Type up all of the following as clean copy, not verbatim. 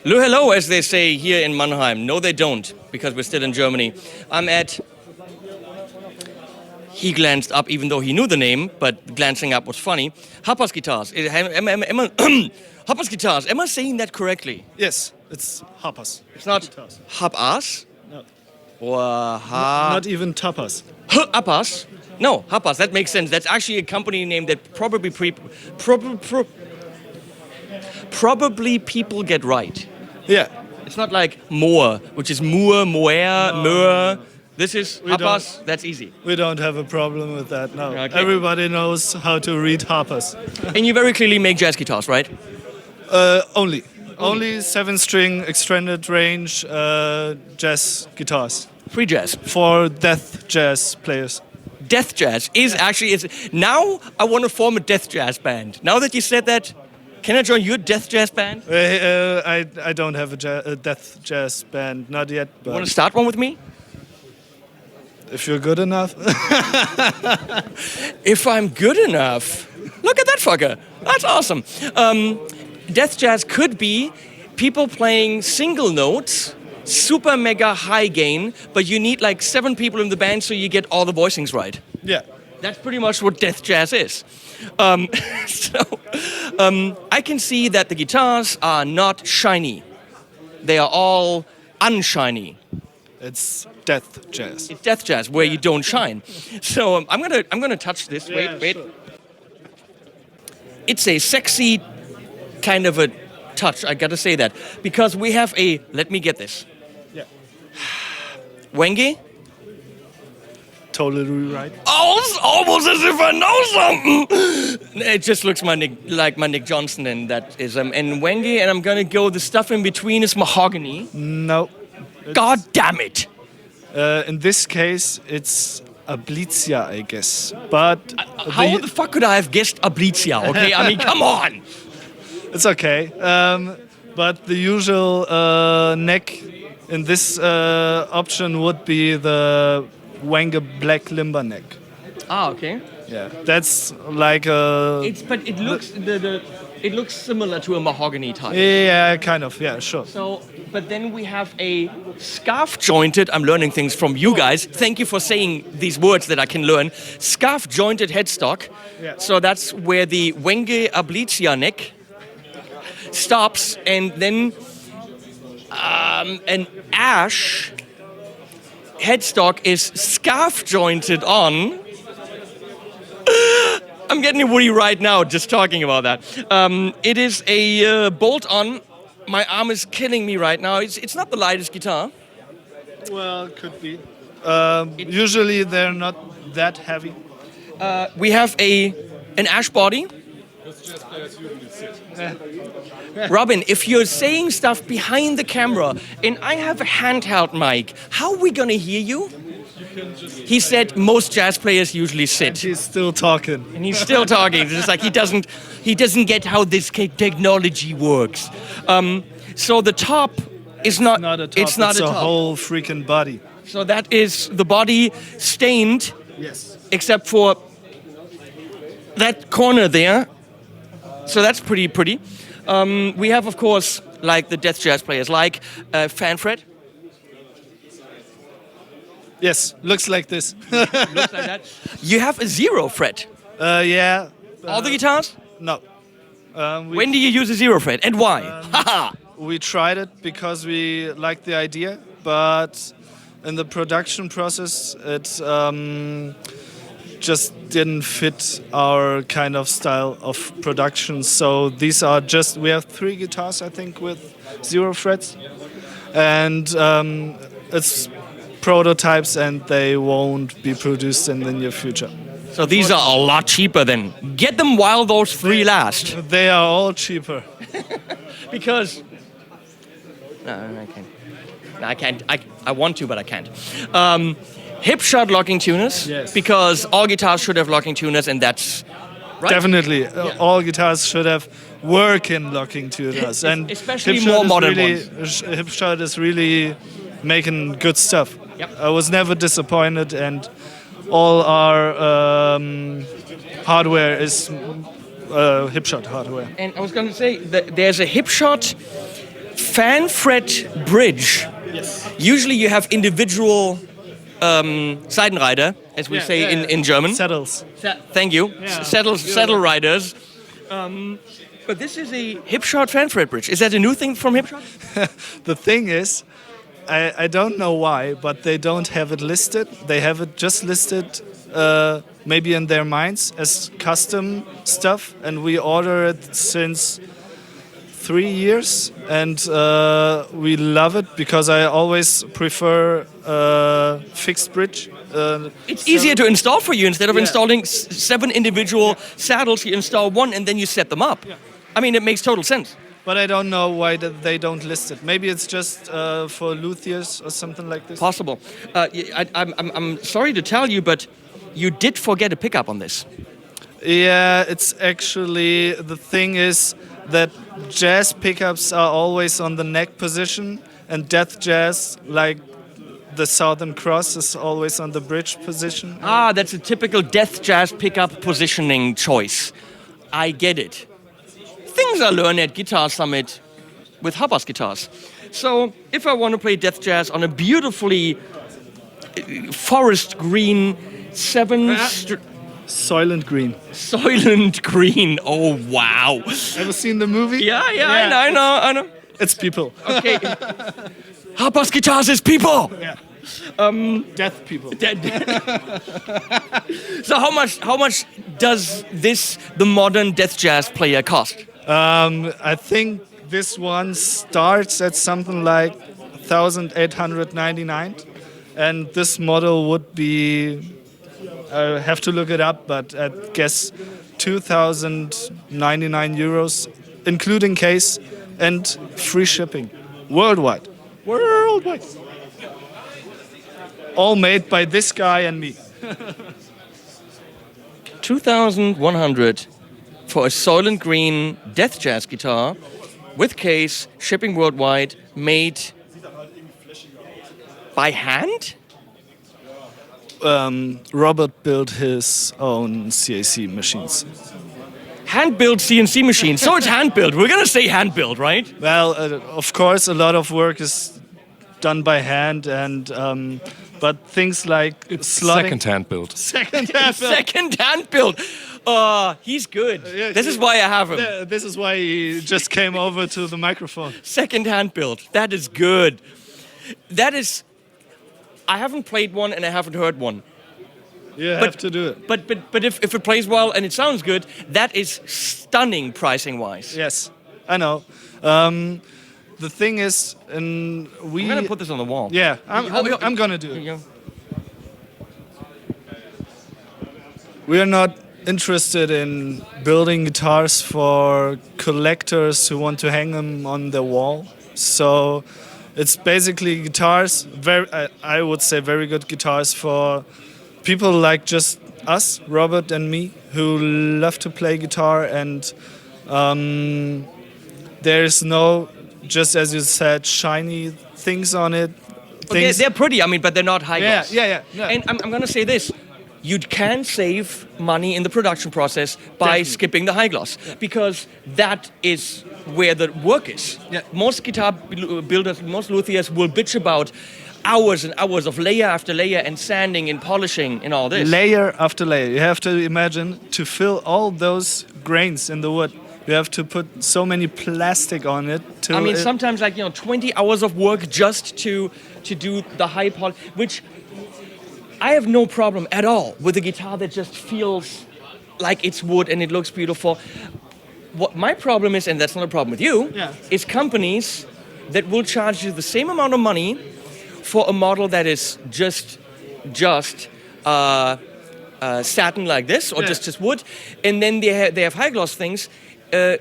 Hello, as they say here in Mannheim. No, they don't, because we're still in Germany. I'm at... He glanced up, even though he knew the name, but glancing up was funny. Hapas Guitars. Hapas Guitars. Am I saying that correctly? Yes, it's Hapas. It's not Hapas? No. Or Not even tapas. Hapas? No, Hapas. That makes sense. That's actually a company name that probably people get right. Yeah. It's not like Moor, which is Moor, Moer, Moer. This is Hapas. That's easy. We don't have a problem with that, no. Okay. Everybody knows how to read Hapas. And you very clearly make jazz guitars, right? Only 7-string extended range jazz guitars. Free jazz. For DeathJazz players. DeathJazz is actually... Now I want to form a DeathJazz band. Now that you said that, can I join your DeathJazz band? I don't have a DeathJazz band, not yet. But You want to start one with me? if you're good enough. If I'm good enough. Look at that fucker. That's awesome. DeathJazz could be people playing single notes, super mega high gain, but you need like 7 people in the band so you get all the voicings right. Yeah. That's pretty much what DeathJazz is. I can see that the guitars are not shiny. They are all unshiny. It's DeathJazz. It's DeathJazz where you don't shine. So I'm gonna touch this. Wait. Sure. It's a sexy kind of a touch. I gotta say that because we have a. Let me get this. Yeah. Wenge. Totally right. Almost as if I know something. It just looks like my Nick Johnson, and that is and Wenge, and I'm gonna go. The stuff in between is mahogany. No. God damn it! In this case, it's Ablitzia, I guess. But How the fuck could I have guessed Ablitzia? Okay, I mean, come on. it's okay. But the usual neck in this option would be the Wenge Black Limber neck. Ah, okay. Yeah, that's like a. It looks it looks similar to a mahogany type. Yeah, kind of. Yeah, sure. So, but then we have a scarf jointed. I'm learning things from you guys. Thank you for saying these words that I can learn. Scarf jointed headstock. Yeah. So that's where the Wenge Ablitzia neck stops, and then an ash headstock is scarf jointed on. I'm getting a woody right now just talking about that. It is a bolt-on. My arm is killing me right now. It's not the lightest guitar. Well, could be. Usually they're not that heavy. We have an ash body. Robin, if you're saying stuff behind the camera and I have a handheld mic, how are we gonna hear you? He said most jazz players usually sit. He's still talking. And he's still talking. It's just like he doesn't get how this technology works. So the top is not. It's not a top. Whole freaking body. So that is the body stained. Yes. Except for that corner there. So that's pretty. We have, of course, like the DeathJazz players, like fan fret. Yes, looks like this. Looks like that. You have a 0 fret. Yeah. All the guitars? No. When do you use a 0 fret and why? Haha. We tried it because we liked the idea, but in the production process, it just didn't fit our kind of style of production. So these are we have 3 guitars, I think, with 0 frets. And it's prototypes and they won't be produced in the near future. So these are a lot cheaper then. Get them while those 3 last. They are all cheaper. Because... No, I can't. I want to, but I can't. Hip shot locking tuners. Yes. Because all guitars should have locking tuners, and that's... Right? Definitely. All guitars should have working locking tuners. And especially more modern ones. Hip shot is really making good stuff. Yep. I was never disappointed, and all our hardware is hip shot hardware. And I was going to say that there's a hip shot fan fret bridge. Yes. Usually you have individual Seitenreiter, as we say in German. Saddles. Thank you. Yeah. Saddle riders. But this is a hip-shot fan fret bridge. Is that a new thing from hip-shot? The thing is, I don't know why, but they don't have it listed. They have it just listed maybe in their minds as custom stuff, and we order it since 3 years, and we love it because I always prefer fixed bridge. It's easier to install for you. Instead of installing 7 individual saddles, you install one and then you set them up. I mean, it makes total sense. But I don't know why they don't list it. Maybe it's just for luthiers or something like this. Possible. I'm sorry to tell you, but you did forget a pickup on this. Yeah, it's actually, the thing is that jazz pickups are always on the neck position, and DeathJazz, like the Southern Cross, is always on the bridge position. Ah, that's a typical DeathJazz pickup positioning choice. I get it. Things I learn at Guitar Summit with Hapas guitars. So if I want to play DeathJazz on a beautifully forest green Soylent Green. Soylent Green. Oh, wow. Ever seen the movie? Yeah, I know. It's people. Okay. Hapas guitars is people. Yeah. Death people. So how much does the modern DeathJazz player cost? I think this one starts at something like 1,899, and this model would be, I have to look it up, but I guess 2,099 euros, including case and free shipping, worldwide. Worldwide. All made by this guy and me. 2,100 for a Soylent Green DeathJazz guitar with case, shipping worldwide, made by hand? Robert built his own CAC machines. Hand-built CNC machine. So it's hand-built. We're going to say hand-built, right? Well, of course, a lot of work is done by hand, and but things like slotting. Second-hand build. Second-hand built. He's good. This is why I have him. This is why he just came over to the microphone. Second-hand built. That is good. That is... I haven't played one and I haven't heard one. You have to do it. But if it plays well and it sounds good, that is stunning pricing-wise. Yes, I know. The thing is, I'm going to put this on the wall. Yeah, I'm going to do it. Go. We are not interested in building guitars for collectors who want to hang them on their wall. So it's basically guitars, I would say very good guitars for people like just us, Robert and me, who love to play guitar, and there's no, just as you said, shiny things on it. Well, they're pretty, but they're not high gloss. Yeah. And I'm going to say this. You can save money in the production process by Definitely. skipping the high gloss, because that is where the work is. Yeah. Most guitar builders, most luthiers will bitch about hours and hours of layer after layer and sanding and polishing and all this. Layer after layer. You have to imagine, to fill all those grains in the wood, you have to put so many plastic on it. Sometimes 20 hours of work just to do the high polish, which I have no problem at all with a guitar that just feels like it's wood and it looks beautiful. What my problem is, and that's not a problem with you, is companies that will charge you the same amount of money for a model that is just satin like this, or just wood, and then they have high gloss things. I'm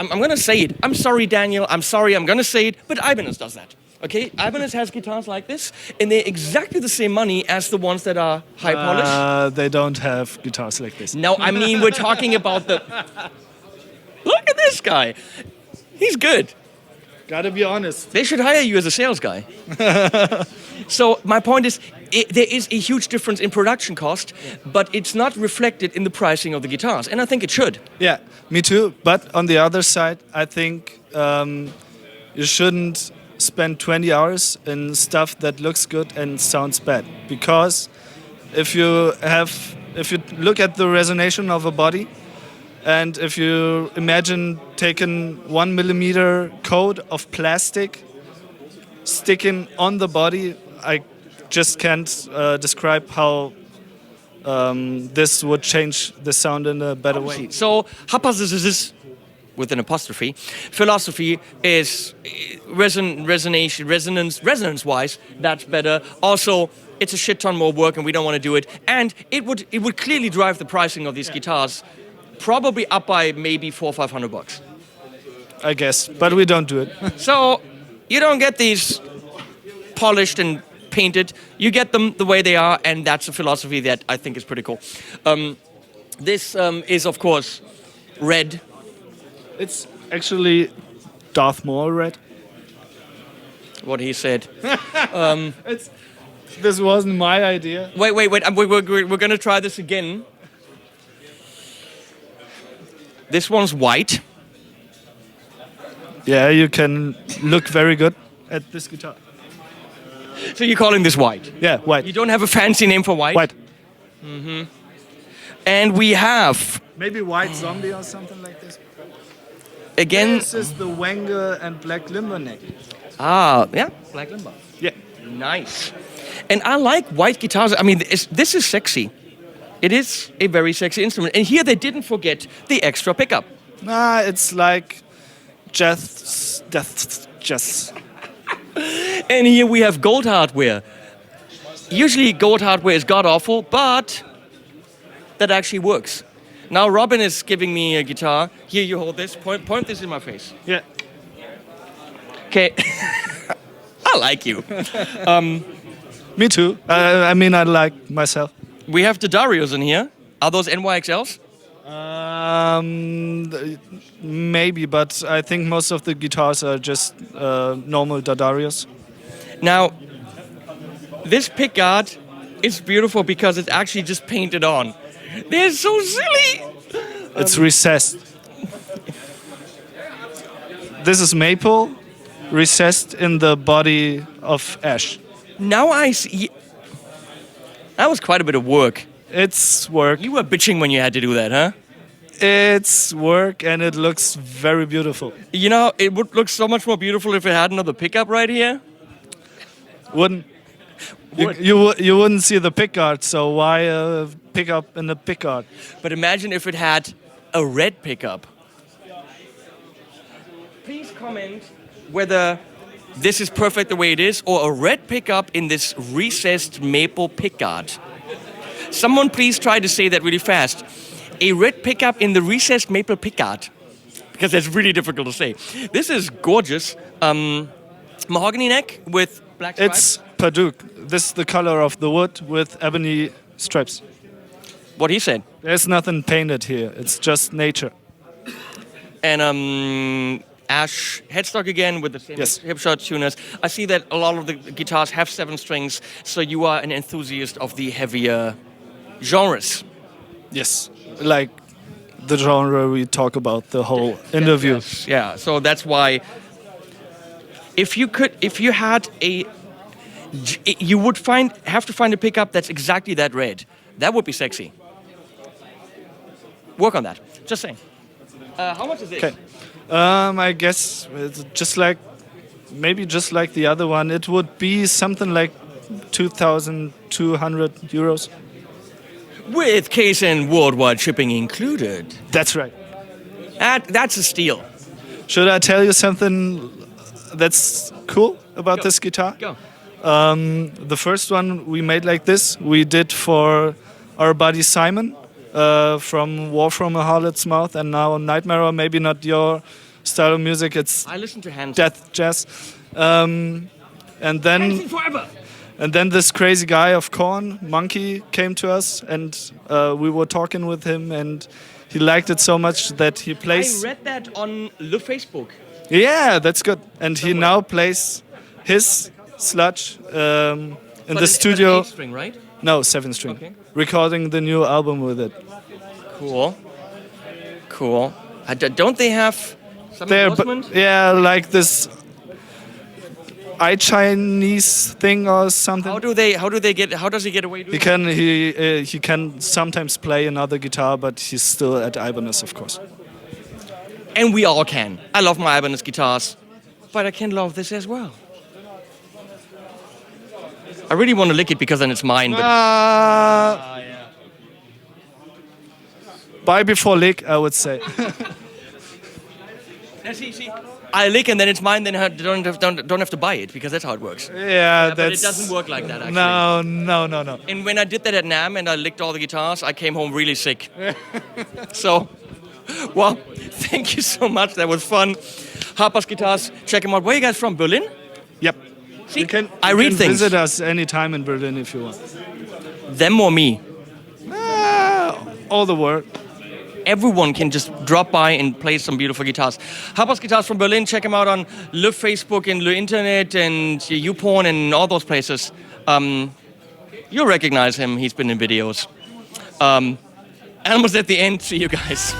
going to say it. I'm sorry, Daniel. I'm sorry. I'm going to say it. But Ibanez does that. Okay, Ibanez has guitars like this, and they're exactly the same money as the ones that are high polish. They don't have guitars like this. No, we're talking about the... Look at this guy. He's good. Gotta be honest. They should hire you as a sales guy. So my point is, there is a huge difference in production cost, but it's not reflected in the pricing of the guitars, and I think it should. Yeah, me too. But on the other side, I think you shouldn't spend 20 hours in stuff that looks good and sounds bad. Because if you look at the resonation of a body, and if you imagine taking 1 millimeter coat of plastic sticking on the body, I just can't describe how this would change the sound in a better way. So Hapas is with an apostrophe. Philosophy is resonance-wise, that's better. Also, it's a shit ton more work, and we don't want to do it. And it would clearly drive the pricing of these guitars, probably up by maybe $400 or $500. I guess, but we don't do it. So you don't get these polished and painted. You get them the way they are, and that's a philosophy that I think is pretty cool. This is, of course, red. It's actually Darth Maul red. What he said. This wasn't my idea. Wait. We're going to try this again. This one's white. Yeah, you can look very good at this guitar. So you're calling this white? Yeah, white. You don't have a fancy name for white? White. Mm-hmm. And we have... Maybe White Zombie or something like this. Again... This is the Wenger and Black Limberneck. Ah, yeah, Black Limber. Yeah. Nice. And I like white guitars. I mean, this is sexy. It is a very sexy instrument. And here they didn't forget the extra pickup. Nah, it's like death jazz. And here we have gold hardware. Usually gold hardware is god-awful, but that actually works. Now Robin is giving me a guitar. Here, you hold this. Point this in my face. Yeah. Okay. I like you. Me too. I mean, I like myself. We have the Darius in here. Are those NYXLs? Maybe, but I think most of the guitars are just normal Darius. Now, this pickguard is beautiful because it's actually just painted on. They're so silly. It's recessed. This is maple, recessed in the body of ash. Now I see. That was quite a bit of work. It's work. You were bitching when you had to do that, huh? It's work, and it looks very beautiful. You know, it would look so much more beautiful if it had another pickup right here. Wouldn't. You wouldn't see the pickguard, so why a pickup in the pickguard? But imagine if it had a red pickup. Please comment whether this is perfect the way it is, or a red pickup in this recessed maple pickguard. Someone please try to say that really fast. A red pickup in the recessed maple pickguard. Because that's really difficult to say. This is gorgeous. Mahogany neck with black stripes. It's Paduk. This is the color of the wood with ebony stripes. What he said. There's nothing painted here. It's just nature. And ash headstock again with the same hip-shot tuners. I see that a lot of the guitars have 7 strings, so you are an enthusiast of the heavier genres. Yes, like the genre we talk about the whole interview. Yes. Yeah, so that's why if you had a, you would have to find a pickup that's exactly that red. That would be sexy. Work on that. Just saying. How much is this? Okay. I guess it's just like the other one. It would be something like 2,200 euros. With case and worldwide shipping included. That's right. That's a steal. Should I tell you something that's cool about this guitar? Go. The first one we made like this, we did for our buddy Simon from War from a Harlot's Mouth, and now Nightmare, maybe not your style of music. It's I listen to Hands. DeathJazz. And then this crazy guy of Korn, Monkey, came to us, and we were talking with him, and he liked it so much that he plays. I read that on the Facebook. Yeah, that's good. And he now plays his sludge in the studio. 8-string, right? No, 7-string. Okay. Recording the new album with it. Cool. Don't they have some endorsement? Yeah, like this Chinese thing or something. How does he get away doing He can sometimes play another guitar, but he's still at Ibanez, of course. And we all can. I love my Ibanez guitars, but I can love this as well. I really want to lick it because then it's mine. But buy before lick, I would say. See, I lick and then it's mine. Then I don't have to buy it because that's how it works. Yeah, but it doesn't work like that. Actually. No. And when I did that at NAMM and I licked all the guitars, I came home really sick. So, well, thank you so much. That was fun. Hapas Guitars, check them out. Where are you guys from? Berlin? Yep. See, You can things. Visit us anytime in Berlin if you want. Them or me? All the work. Everyone can just drop by and play some beautiful guitars. Hapas Guitars from Berlin. Check them out on Le Facebook and Le Internet and YouPorn and all those places. You'll recognize him. He's been in videos. Almost at the end. See you guys.